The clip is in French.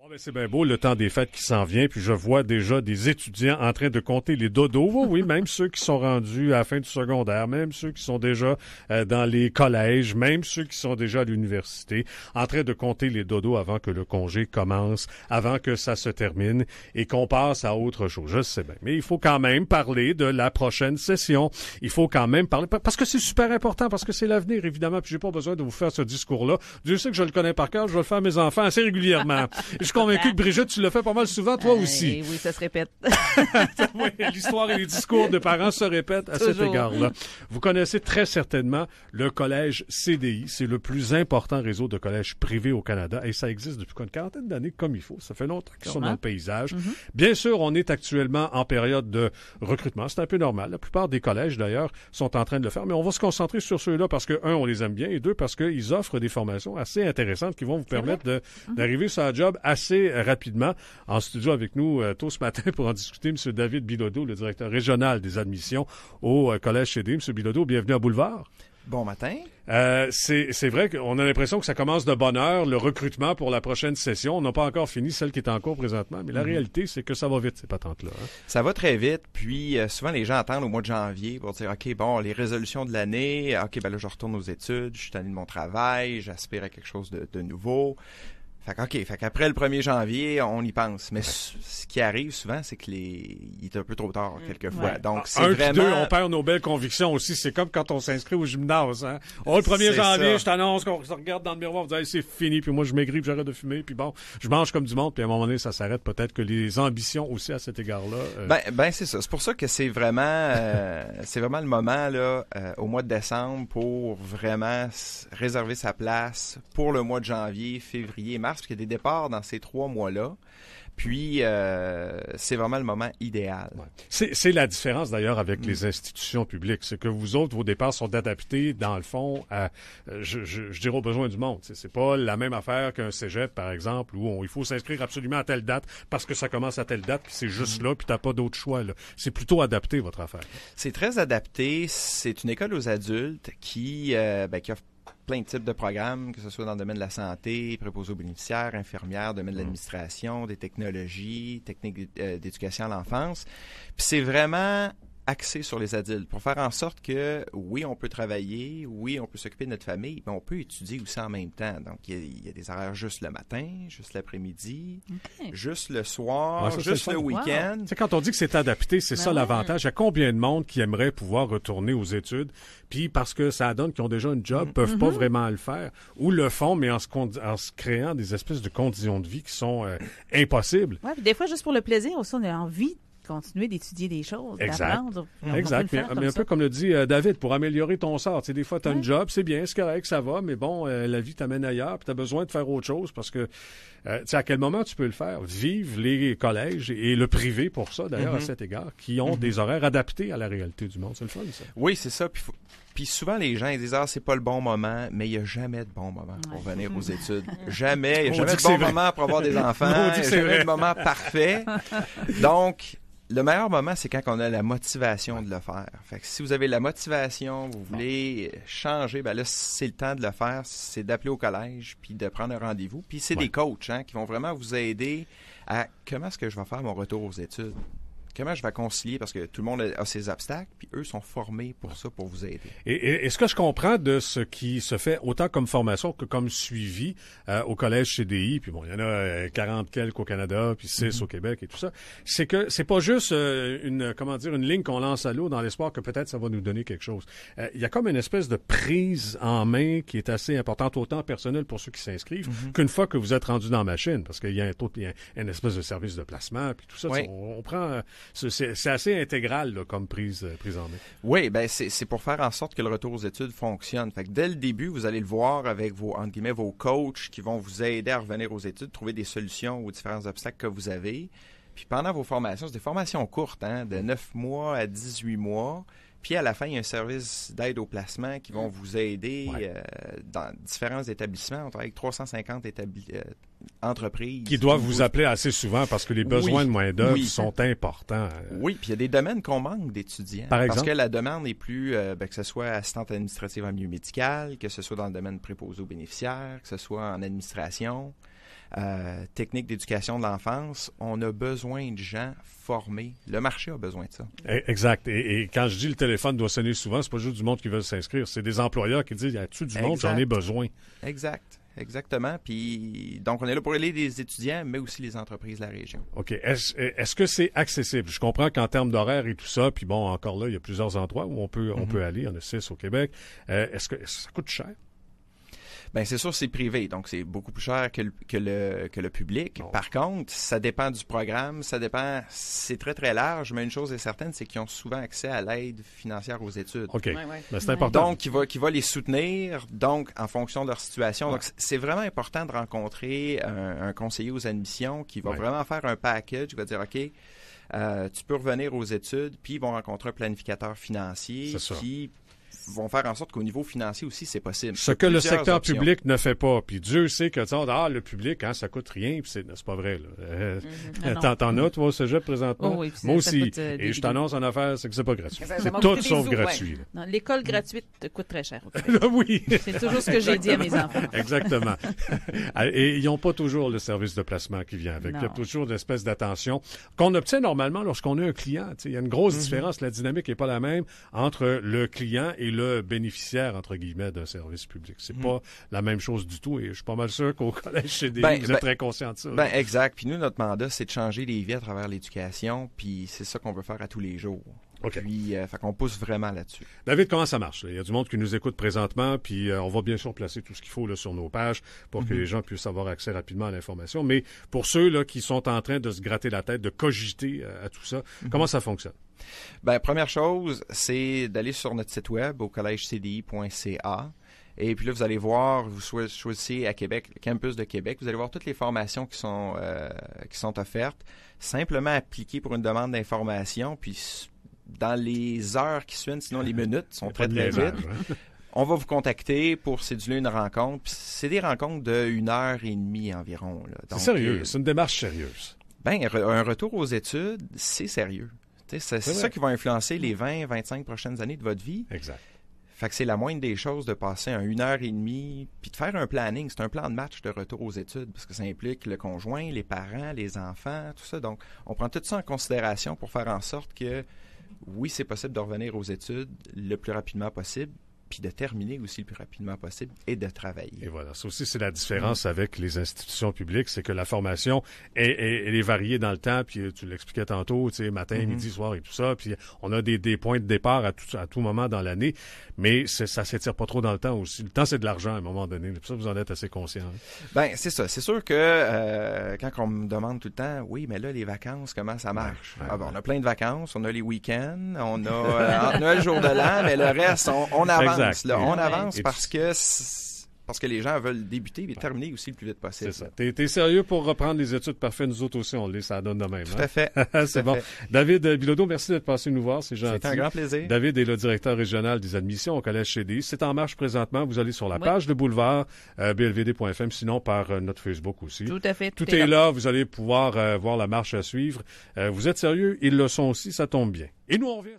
Oh ben c'est bien beau le temps des fêtes qui s'en vient, puis je vois déjà des étudiants en train de compter les dodos. Oui, même ceux qui sont rendus à la fin du secondaire, même ceux qui sont déjà dans les collèges, même ceux qui sont déjà à l'université, en train de compter les dodos avant que le congé commence, avant que ça se termine et qu'on passe à autre chose. Je sais bien, mais il faut quand même parler de la prochaine session. Il faut quand même parler, parce que c'est super important, parce que c'est l'avenir, évidemment, puis j'ai pas besoin de vous faire ce discours-là. Dieu sait que je le connais par cœur, je vais le faire à mes enfants assez régulièrement. Je suis convaincu que Brigitte, tu le fais pas mal souvent, toi aussi. Oui, ça se répète. Oui, l'histoire et les discours de parents se répètent à cet égard-là. Vous connaissez très certainement le collège CDI. C'est le plus important réseau de collèges privés au Canada et ça existe depuis une quarantaine d'années comme il faut. Ça fait longtemps qu'ils sont dans le paysage. Bien sûr, on est actuellement en période de recrutement. C'est un peu normal. La plupart des collèges, d'ailleurs, sont en train de le faire. Mais on va se concentrer sur ceux-là parce que, un, on les aime bien et deux, parce qu'ils offrent des formations assez intéressantes qui vont vous permettre d'arriver sur un job assez rapidement. En studio avec nous tôt ce matin pour en discuter, M. David Bilodeau, le directeur régional des admissions au Collège CDI. M. Bilodeau, bienvenue à Boulevard. Bon matin. C'est vrai qu'on a l'impression que ça commence de bonne heure, le recrutement pour la prochaine session. On n'a pas encore fini celle qui est en cours présentement, mais la réalité, c'est que ça va vite, ces patentes-là. Hein? Ça va très vite, puis souvent les gens attendent au mois de janvier pour dire « OK, bon, les résolutions de l'année, OK, ben là, je retourne aux études, je suis tanné de mon travail, j'aspire à quelque chose de nouveau. » Fait qu'après le 1er janvier, on y pense. Mais ce qui arrive souvent, c'est que il est un peu trop tard, quelquefois. Ouais. Donc, c'est Puis vraiment... deux, on perd nos belles convictions aussi. C'est comme quand on s'inscrit au gymnase, hein. Oh, le 1er janvier, ça. je t'annonce qu'on se regarde dans le miroir, on dit hey, c'est fini, puis moi, je maigris, puis j'arrête de fumer, puis bon, je mange comme du monde, puis à un moment donné, ça s'arrête. Peut-être que les ambitions aussi à cet égard-là... Ben, c'est ça. C'est pour ça que c'est vraiment le moment, là, au mois de décembre, pour vraiment réserver sa place pour le mois de janvier, février, mars, parce qu'il y a des départs dans ces 3 mois-là. Puis, c'est vraiment le moment idéal. Ouais. C'est la différence, d'ailleurs, avec les institutions publiques. C'est que vous autres, vos départs sont adaptés, dans le fond, à, je dirais, aux besoins du monde. C'est pas la même affaire qu'un cégep, par exemple, où il faut s'inscrire absolument à telle date parce que ça commence à telle date, puis c'est juste là, puis t'as pas d'autre choix. Là. C'est plutôt adapté, votre affaire. C'est très adapté. C'est une école aux adultes qui offre plein de types de programmes, que ce soit dans le domaine de la santé, préposés aux bénéficiaires, infirmières, domaine de l'administration, des technologies, techniques d'éducation à l'enfance. Puis c'est vraiment axé sur les adultes pour faire en sorte que, oui, on peut travailler, oui, on peut s'occuper de notre famille, mais on peut étudier aussi en même temps. Donc, il y a des horaires juste le matin, juste l'après-midi, juste le soir, juste le week-end. Wow. Quand on dit que c'est adapté, c'est ça l'avantage. Il y a combien de monde qui aimerait pouvoir retourner aux études, puis parce que ça donne qu'ils ont déjà un job, peuvent pas vraiment le faire, ou le font, mais en se créant des espèces de conditions de vie qui sont impossibles. Oui, des fois, juste pour le plaisir aussi, on a envie continuer d'étudier des choses, d'apprendre. Exact. Mais un peu comme le dit David, pour améliorer ton sort. Tu sais, des fois, tu as un job, c'est bien, c'est correct, ça va, mais bon, la vie t'amène ailleurs, puis tu as besoin de faire autre chose parce que, tu sais, à quel moment tu peux le faire? Vivre les collèges et le privé pour ça, d'ailleurs, à cet égard, qui ont des horaires adaptés à la réalité du monde. C'est le fun, ça. Oui, c'est ça. Puis souvent, les gens ils disent « Ah, c'est pas le bon moment », mais il n'y a jamais de bon moment pour venir aux études. Jamais. Il n'y a jamais de bon moment pour avoir des enfants. Il n'y a jamais de moment parfait. Donc, le meilleur moment, c'est quand on a la motivation de le faire. Fait que si vous avez la motivation, vous voulez changer, ben là, c'est le temps de le faire. C'est d'appeler au collège, puis de prendre un rendez-vous. Puis c'est des coachs qui vont vraiment vous aider à comment est-ce que je vais faire mon retour aux études. Comment je vais concilier, parce que tout le monde a ses obstacles, puis eux sont formés pour ça, pour vous aider. Et ce que je comprends de ce qui se fait autant comme formation que comme suivi au Collège CDI, puis bon, il y en a 40 quelques au Canada, puis 6 au Québec et tout ça, c'est que c'est pas juste une ligne qu'on lance à l'eau dans l'espoir que peut-être ça va nous donner quelque chose. Il y a comme une espèce de prise en main qui est assez importante, autant personnelle pour ceux qui s'inscrivent, qu'une fois que vous êtes rendu dans la machine, parce qu'il y a une espèce de service de placement, puis tout ça, on prend... C'est assez intégral là, comme prise en main. Oui, ben c'est pour faire en sorte que le retour aux études fonctionne. Fait que dès le début, vous allez le voir avec vos coachs qui vont vous aider à revenir aux études, trouver des solutions aux différents obstacles que vous avez. Puis pendant vos formations, c'est des formations courtes, de 9 mois à 18 mois. Puis à la fin, il y a un service d'aide au placement qui vont vous aider dans différents établissements. On travaille avec 350 entreprises. Qui doivent vous appeler assez souvent parce que les besoins de main-d'œuvre sont importants. Oui, puis il y a des domaines qu'on manque d'étudiants. Par exemple? Parce que la demande est plus, que ce soit assistante administrative en milieu médical, que ce soit dans le domaine préposé aux bénéficiaires, que ce soit en administration. techniques d'éducation de l'enfance, on a besoin de gens formés. Le marché a besoin de ça. Exact. Et quand je dis le téléphone doit sonner souvent, c'est pas juste du monde qui veut s'inscrire, c'est des employeurs qui disent, y a-tu du monde, j'en ai besoin. Exact. Exactement. Puis, donc, on est là pour aider les étudiants, mais aussi les entreprises de la région. OK. Est-ce que c'est accessible? Je comprends qu'en termes d'horaire et tout ça, puis bon, encore là, il y a plusieurs endroits où on peut aller. Il y en a 6 au Québec. Est-ce que ça coûte cher? Bien, c'est sûr, c'est privé, donc c'est beaucoup plus cher que le public. Oh. Par contre, ça dépend du programme, c'est très, très large, mais une chose est certaine, c'est qu'ils ont souvent accès à l'aide financière aux études. OK. Ben, c'est important. Donc, qui va les soutenir, donc, en fonction de leur situation. Donc, c'est vraiment important de rencontrer un conseiller aux admissions qui va vraiment faire un package, qui va dire, OK, tu peux revenir aux études, puis ils vont rencontrer un planificateur financier qui vont faire en sorte qu'au niveau financier aussi, c'est possible. Ce que le secteur public ne fait pas. Puis Dieu sait que le public, ça coûte rien. Puis c'est pas vrai. T'en as, toi, au cégep, présentement? Oh, oui, moi aussi. Et je t'annonce en affaires, c'est que c'est pas gratuit. C'est tout sauf gratuit. Non, l'école gratuite coûte très cher. Oui. C'est toujours ce que j'ai dit à mes enfants. Exactement. Et ils n'ont pas toujours le service de placement qui vient avec. Il y a toujours une espèce d'attention qu'on obtient normalement lorsqu'on a un client. Il y a une grosse différence. La dynamique n'est pas la même entre le client et le bénéficiaire, entre guillemets, d'un service public. C'est pas la même chose du tout et je suis pas mal sûr qu'au collège CDI, vous êtes très conscient de ça. Exact. Puis nous, notre mandat, c'est de changer les vies à travers l'éducation, puis c'est ça qu'on veut faire à tous les jours. Okay. Puis, fait qu'on pousse vraiment là-dessus. David, comment ça marche? Il y a du monde qui nous écoute présentement, puis on va bien sûr placer tout ce qu'il faut là, sur nos pages pour que les gens puissent avoir accès rapidement à l'information. Mais pour ceux là, qui sont en train de se gratter la tête, de cogiter à tout ça, comment ça fonctionne? Bien, première chose, c'est d'aller sur notre site web au collegecdi.ca. Et puis là, vous allez voir, vous choisissez à Québec, le campus de Québec, vous allez voir toutes les formations qui sont offertes. Simplement appliquer pour une demande d'information, puis dans les heures qui suivent, sinon les minutes sont très, très vite. On va vous contacter pour céduler une rencontre. Puis c'est des rencontres de 1h30 environ. Là. Donc, c'est sérieux, c'est une démarche sérieuse. Bien, un retour aux études, c'est sérieux. C'est ça qui va influencer les 20-25 prochaines années de votre vie. Exact. Fait que c'est la moindre des choses de passer 1h30 puis de faire un planning. C'est un plan de match de retour aux études parce que ça implique le conjoint, les parents, les enfants, tout ça. Donc, on prend tout ça en considération pour faire en sorte que, oui, c'est possible de revenir aux études le plus rapidement possible, puis de terminer aussi le plus rapidement possible et de travailler. Et voilà, ça aussi, c'est la différence avec les institutions publiques, c'est que la formation, elle est variée dans le temps, puis tu l'expliquais tantôt, tu sais, matin, midi, soir et tout ça, puis on a des points de départ à tout moment dans l'année, mais ça s'étire pas trop dans le temps aussi. Le temps, c'est de l'argent à un moment donné, puis ça, vous en êtes assez conscient. Ben c'est ça. C'est sûr que quand on me demande tout le temps, oui, mais là, les vacances, comment ça marche? On a plein de vacances, on a les week-ends, on a entre Noël, jour de l'an, mais le reste, on avance. Là, on avance parce que les gens veulent débuter et terminer aussi le plus vite possible. C'est ça. T'es sérieux pour reprendre les études parfaites? Nous autres aussi, on l'est. Ça donne de même. Tout à fait. C'est bon. David Bilodeau, merci d'être passé nous voir. C'est gentil. C'est un grand plaisir. David est le directeur régional des admissions au Collège CDI. C'est en marche présentement. Vous allez sur la page de Boulevard, blvd.fm, sinon par notre Facebook aussi. Tout à fait. Tout est là. Vous allez pouvoir voir la marche à suivre. Vous êtes sérieux? Ils le sont aussi. Ça tombe bien. Et nous, on revient.